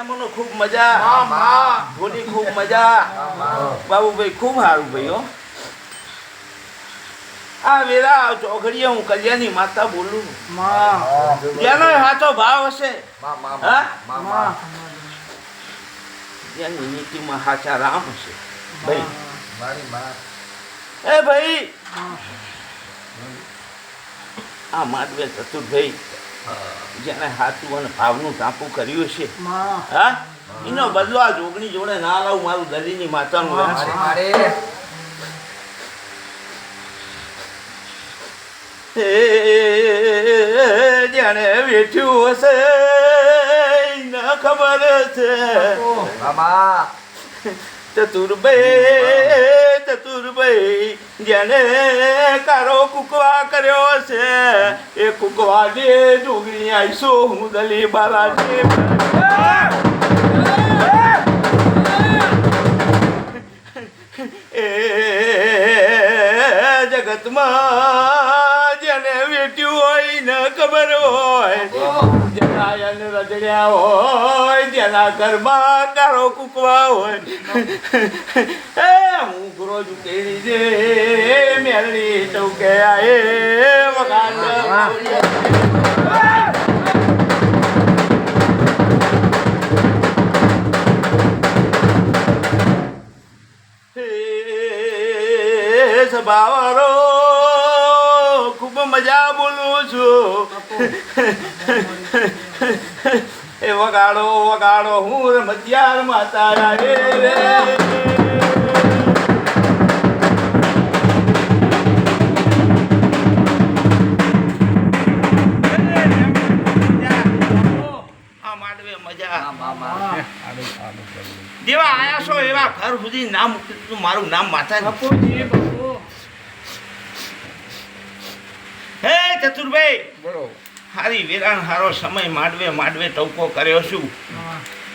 મનો ખૂબ મજા ધોની ખૂબ મજા બાબુભાઈ ખૂબ સારું ભાઈ હો આ વેરા ચોઘડીએ હું કલ્યાણની માતા બોલું જેનો સાચો ભાવ હશે હા જેની નીતિમાં સાચા રામ હશે ભાઈ એ ભાઈ આ માધવે ચતુરભાઈ જેને હાથું અને ભાવનું ટાંપું કર્યું છે હા એનો બદલો આ જોગણી જોડે ના લાવું મારું દલીની માતાનું જેને વેઠ્યું હશે ન ખબર છે ચતુરભાઈ જેને કારો કુકવા કર્યો છે એ કુકવા દે જોગણી આવીશો હું દલી બાલાજી એ જગતમાં જેને વેટ્યું હોય ને ખબર હોય જેના એને રજડ્યા હોય જેના ઘરમાં કારો કુકવા હોય એ હું ગુરોજ કેરી દે મેળવી ચૌકે આએ વગાડ સભાવાળો ખૂબ મજા બોલું છું એ વગાડો વગાડો હું મધ્યાર માતા રે જેવા આયા છો એવા ઘર સુધી નામ મૂકી મારું નામ માતા હે ચતુરભાઈ બોલો હારી વેરાણ હારો સમય માંડવે ટવકો કર્યો છું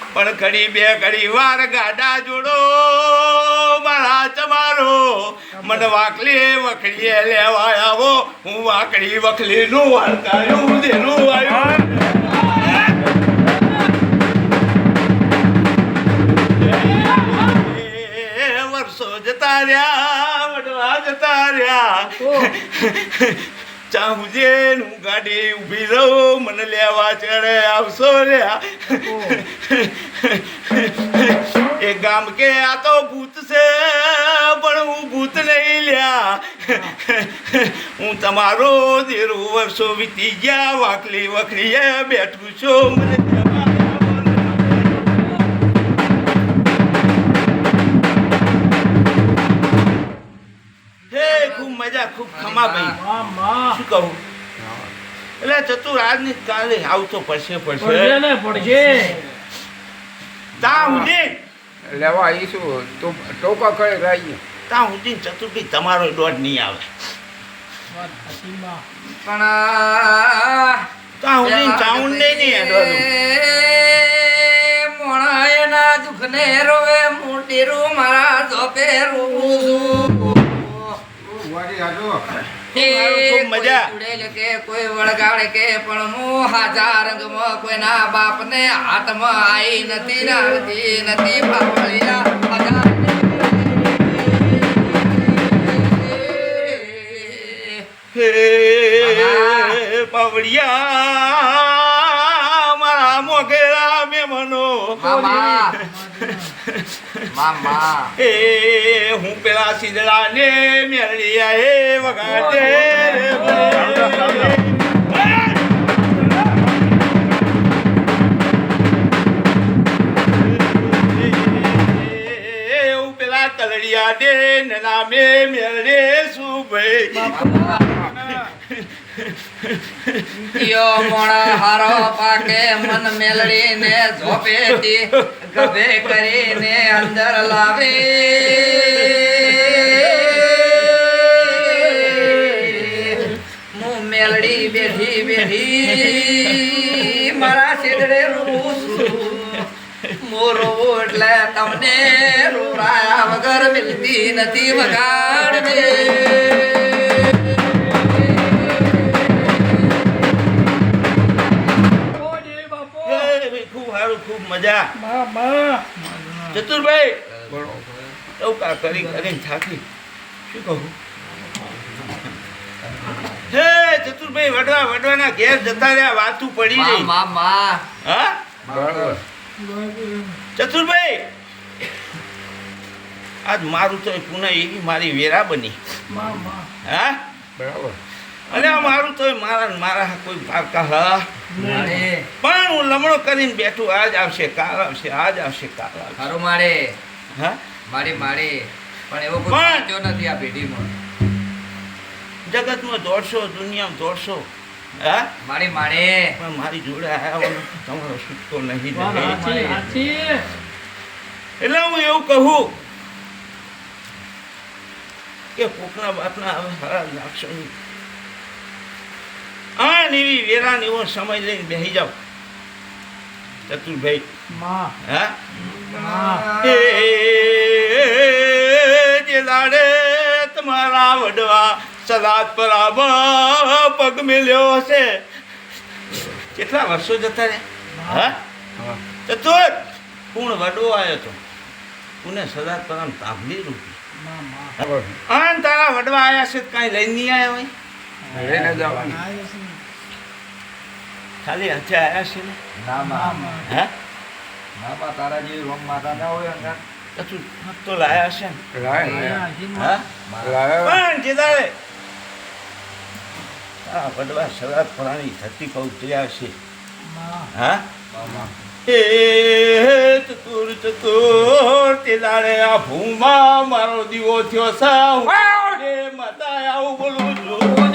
પણ ઘડી બે ઘડી વાર ગાડા જોડો મારા તમારો મને વાકલી વખડીએ લેવા આવો હું વાકડી વખલી નું વાળકાયું દેનું આવ્યું જતા રહ્યા વડવા જતા રહ્યા ચાહુજે નું ગાડી ઊભી રહું મને લેવા ચડે આવશો રહ્યા એ ગામ કે આ તો ભૂત છે પણ હું ભૂત નહીં લ્યા હું તમારો દેરું વર્ષો વીતી ગયા વાકલી વખડીએ બેઠું છું મને ખૂબ ખમા ભાઈ શું કહું એટલે ચતુર આજની કાલે આવતો પડશે તા સુધી લેવા આવીશું ટોકા કરે રહી તા સુધી ચતુરભાઈ તમારો દોઢ નહીં આવે પણ તા સુધી ચાઉન નહીં મોણા એના દુઃખને રોવે મોટેરું મારા ધોપે રોવું કોઈ વળગાડે કે પણ હું હાજા રંગમાં કોઈના બાપને હાથમાં આવી નથી નાળતી નથી પાવડિયા મારા મોઘેરા મેમનો મામા એ હું પેલા સિદડા ને મેળિયા એ વગાડે હું પેલા કલડિયા દે નામે મેળે શું ભાઈ યો મોણા હારો પાકે મન મેલડીને ઝોપેતી ગભે કરીને અંદર લાવે હું મેલડી બેઠી બેઠી મારા છેડે રૂ મોરો એટલે તમને રૂરાયા વગર મિલતી નથી વગાડજે ખૂબ ખૂબ મજા ચતુરભાઈ ટવકા કરી કરીને થાકી શું કહું હે ચતુરભાઈ વડવાના ઘેર જતા રહ્યા વાતું પડી રહી હા ચતુરભાઈ આજ મારું તો પુનઃ એવી મારી વેરા બની હા બરાબર અને આ મારું તો મારા કોઈ પારકા હા પણ હું લમણો કરીને બેઠું આજ આવશે કાલ આવશે આજ આવશે કાલ આવશે ખરું મારે હા મારે પણ એવો કોઈ પણ- સાચો નથી આ પેઢીમાં જગતમાં દોડશો દુનિયામાં દોડશો હા મારે પણ મારી જોડે આવ્યા તમારો છૂટતો નહીં રહે. એટલે હું એવું કહું કે કોકના બાપના હવે હારા લાગશો નહીં આ એવી વેરા એવો સમય લઈને બેસી જાઓ ચતુરભાઈ હા એ જે લાડે તમારા વડવા સલાદ પર આવા પગ મેલ્યો હશે કેટલા વર્ષો જતા રહ્યા હા ચતુર પૂર્ણ વડવો આવ્યો હતો પુને સલાદ પર આમ તાંભલી રૂપી આન તારા વડવા આવ્યા છે કાંઈ લઈને નહીં આવ્યા હોય લઈને જવાનું ખાલી હાથે આવ્યા છે ને હા તારા જેવી રોમ માતા ના હોય અંગા ચતુર તો લાયા છે ને લાય હા લાય પણ જેદારે આ વડવા સલાદ પરાણી ધરતી પર ઉતર્યા છે હા એ ચતુર તે દાડે આ ભૂમાં મારો દીવો થયો સાવ એ માતા આવું બોલું છું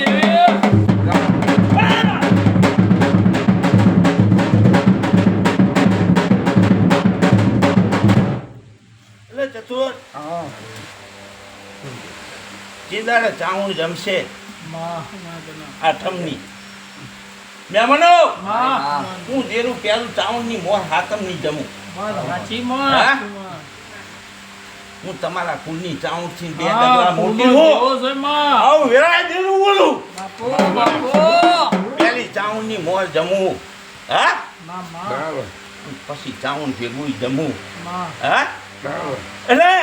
એટલે ચતુર હા જે દાડે ચાવણ જમશે આઠમની મહેમાનો હું જેનું પેલું ચાવણની મોર હાથમની જમું હા? હું તમારા કુળની ચાવણથી બે ડગલા મોટી હું આવું વેરાય જેનું બોલું પેલી ચાવણની મોર જમું હા બરાબર પછી ચાવણ ભેગું જમું હા બરાબર એટલે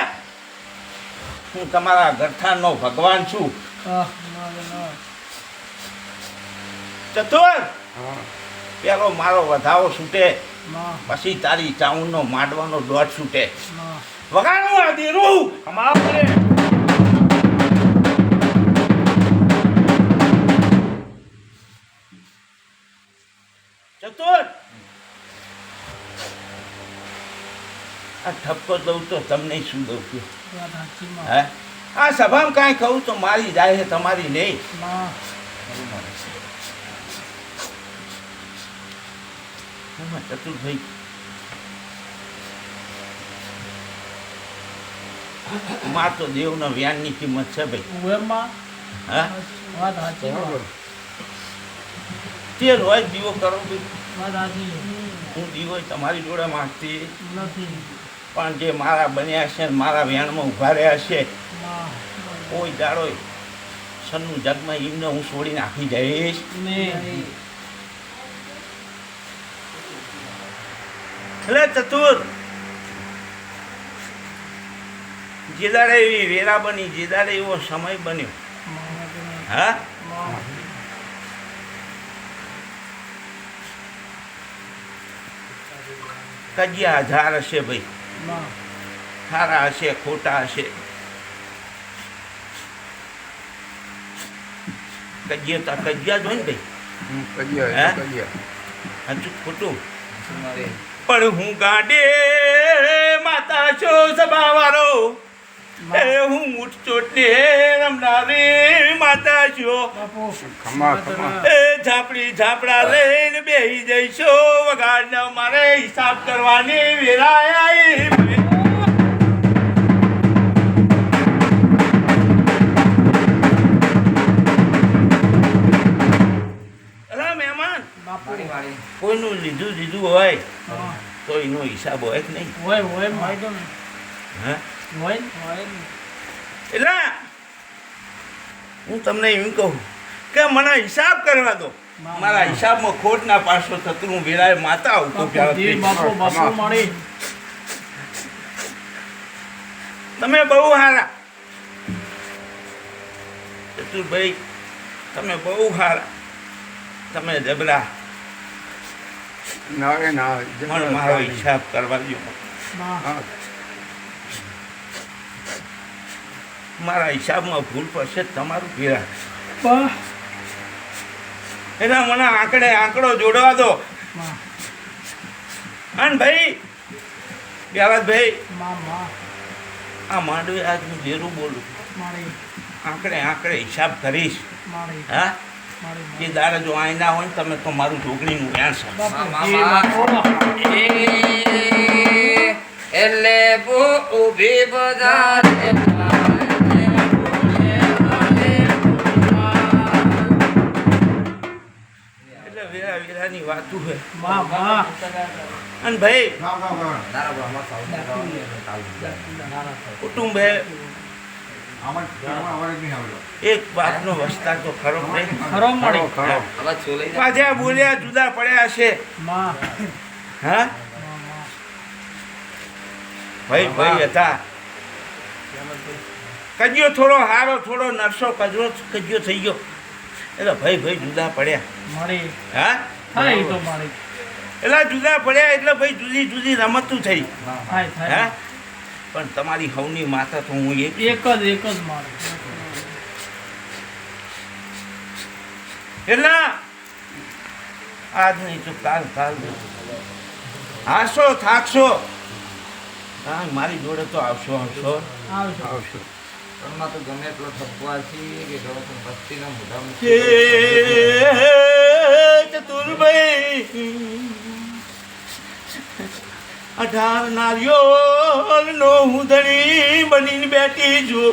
હું તમારા ગઠાણનો ભગવાન છું ચતુર હા પેલો મારો વધાવો છૂટે પછી તારી ચાવણનો માંડવાનો દોઢ છૂટે વગાડું આ દેરું ચતુર આ ઠપકો દઉં તો તમને શું દઉં છું હે આ સભામાં કાંઈ કહું તો મારી જાય છે તમારી નહીં ચતુરભાઈ માં તો દેવના વ્યાનની કિંમત છે ભાઈ હા બરાબર તે રોજ દીવો કરો ભાઈ હું દીવો તમારી જોડે માંગતી પણ જે મારા બન્યા છે ને મારા વ્યાણમાં ઊભા રહ્યા છે કોઈ દાડો સનનું જગમાં એમને હું છોડી નાખી જઈશ એટલે ચતુર જે દાડે એવી વેરા બની જે દાડે એવો સમય બન્યો હા કજિયા હજાર હશે ભાઈ સારા હશે ખોટા હશે કજિયા તો કજિયા જ હોય ને ભાઈ હે? હજુ ખોટું પણ હું ગાડે માતા છો સભાવાળો એ હું મૂઠ ચોટલે રમનારી માતા છો ખમા ખમા એ ઝાપડી ઝાપડા લઈને બેહી જઈશો વગાડ મારે હિસાબ કરવાની વેરાય આવી અલા મહેમાન કોઈનું લીધું હોય તો એનો હિસાબ હોય કે નહીં હા એટલે હું તમને એમ કહું કે મને હિસાબ કરવા દો મારા હિસાબમાં ખોટ ના પાડશો તો તું વેરાય માતા આવતો તમે બહુ હારા ચતુરભાઈ, તમે બહુ હારા, તમે જબરા. ના રે ના મને મારો હિસાબ કરવા દો. હા. મારા હિસાબમાં ભૂલ પડશે તમારું વેરા. એના મને આંકડો જોડવા દો. અને ભાઈ વ્યાવતભાઈ, આ માંડવી આજ હું જેરું બોલું, આંકડે હિસાબ કરીશ. હા, એ દાડે જો આઈ ના હોય ને તમે તો મારું ઢોકળીનું વ્યાણ છે. એટલે ઊભી બજાર એટલે વેરાની વાતું છે. અને ભાઈ કુટુંબ હે, એક બાપનો વસ્તાર તો ખરો નહીં. પાછા બોલ્યા જુદા પડ્યા છે. હા ભાઈ હતા. કજ્યો થોડો હારો, થોડો નરસો કજ્યો થઈ ગયો એટલે ભાઈ જુદા પડ્યા. હા, એટલે જુદા પડ્યા એટલે ભાઈ જુદી જુદી રમતું થઈ. હા, પણ તમારી હવની માતા તો હું એક જ મારું. એટલે આજ નહીં તો કાલ હાસો થાકશો. હા, મારી જોડે તો આવશો. આવશે. ઘરમાં તો ગમે એટલો થપવા છીએ કે ગમે તો પત્તીના મોઢામાં ચતુરભાઈ, 18 નારિયોલ નો હું ધણી બનીને બેઠી છું.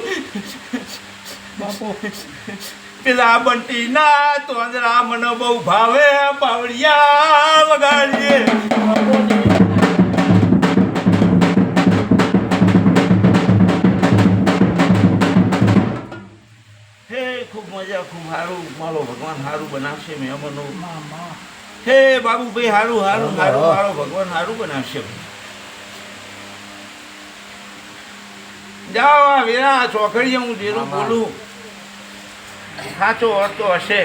પેલા બંટી ના તો અંદરા મને બહુ ભાવે, બાવળિયા વગાડીએ. હે ખૂબ મજા, ખૂબ સારું. મારો ભગવાન સારું બનાવશે. મહેમાનો હે બાબુભાઈ સારું. મારો ભગવાન સારું બનાવશે. જાઓ આ વેરા ચોકડીએ હું જેરું બોલું સાચો અર્થ હશે.